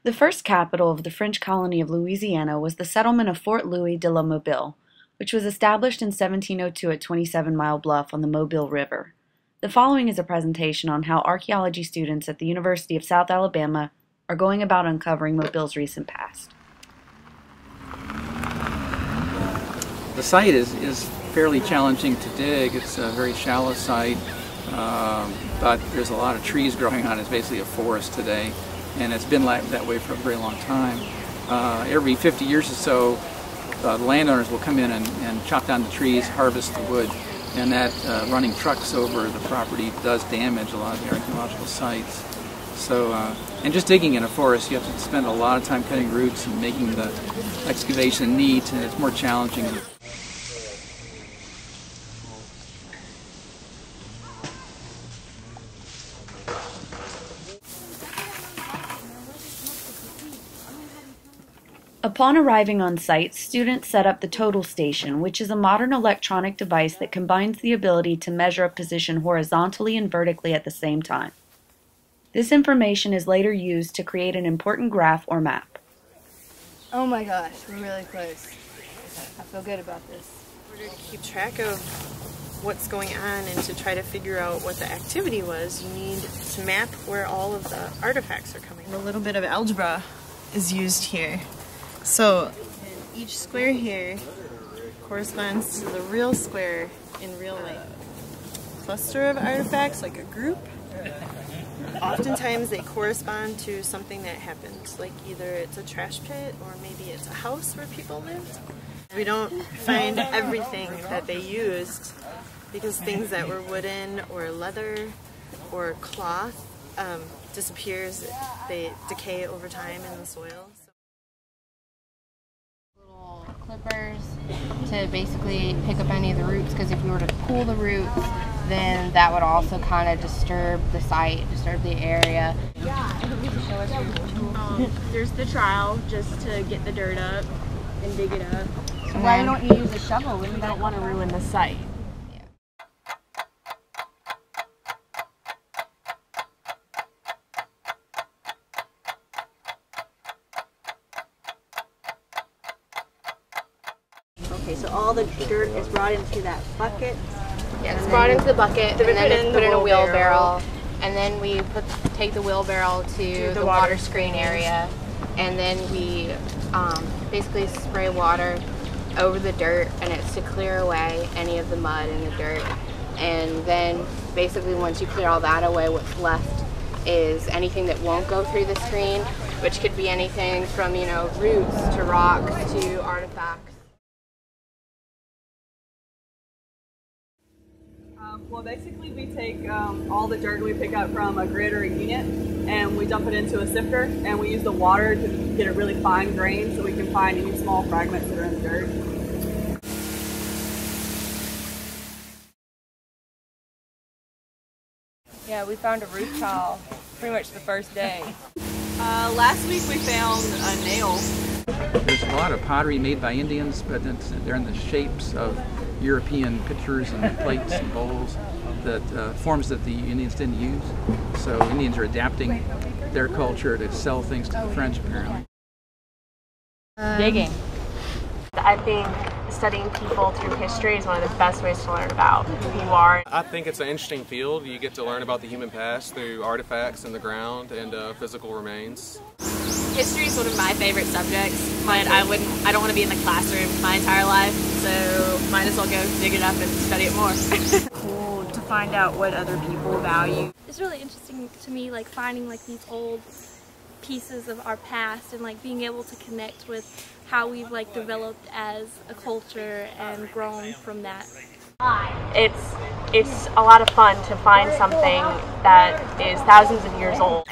The first capital of the French colony of Louisiana was the settlement of Fort Louis de la Mobile, which was established in 1702 at 27 Mile Bluff on the Mobile River. The following is a presentation on how archaeology students at the University of South Alabama are going about uncovering Mobile's recent past. The site is fairly challenging to dig. It's a very shallow site, but there's a lot of trees growing on it. It's basically a forest today, and it's been that way for a very long time. Every 50 years or so, the landowners will come in and chop down the trees, harvest the wood, and that running trucks over the property does damage a lot of the archaeological sites. So, and just digging in a forest, you have to spend a lot of time cutting roots and making the excavation neat, and it's more challenging. Upon arriving on site, students set up the total station, which is a modern electronic device that combines the ability to measure a position horizontally and vertically at the same time. This information is later used to create an important graph or map. Oh my gosh, we're really close. I feel good about this. In order to keep track of what's going on and to try to figure out what the activity was, you need to map where all of the artifacts are coming. A little bit of algebra is used here. So each square here corresponds to the real square in real life. Cluster of artifacts, like a group, oftentimes they correspond to something that happened, like either it's a trash pit or maybe it's a house where people lived. We don't find everything that they used because things that were wooden or leather or cloth disappears, they decay over time in the soil. Clippers to basically pick up any of the roots, because if we were to pull the roots, then that would also kind of disturb the site, disturb the area. There's the trowel just to get the dirt up and dig it up. So why don't you use a shovel when you don't want to ruin the site? Okay, so all the dirt is brought into that bucket? Yeah, it's brought into the bucket, and then it's put in a wheelbarrow. And then we take the wheelbarrow to the water screen area, and then we basically spray water over the dirt, and it's to clear away any of the mud and the dirt. And then basically once you clear all that away, what's left is anything that won't go through the screen, which could be anything from, you know, roots to rocks to artifacts. Well, basically we take all the dirt we pick up from a grid or a unit, and we dump it into a sifter, and we use the water to get it really fine grained so we can find any small fragments that are in the dirt. Yeah, we found a roof tile pretty much the first day. Last week we found a nail. There's a lot of pottery made by Indians, but they're in the shapes of European pitchers and plates and bowls, that forms that the Indians didn't use. So Indians are adapting their culture to sell things to the French, apparently. Digging. I think studying people through history is one of the best ways to learn about who you are. I think it's an interesting field. You get to learn about the human past through artifacts in the ground and physical remains. History is one of my favorite subjects, but I don't want to be in the classroom my entire life, so might as well go dig it up and study it more. Cool to find out what other people value. It's really interesting to me, like finding like these old pieces of our past and like being able to connect with how we've like developed as a culture and grown from that. It's a lot of fun to find something that is thousands of years old.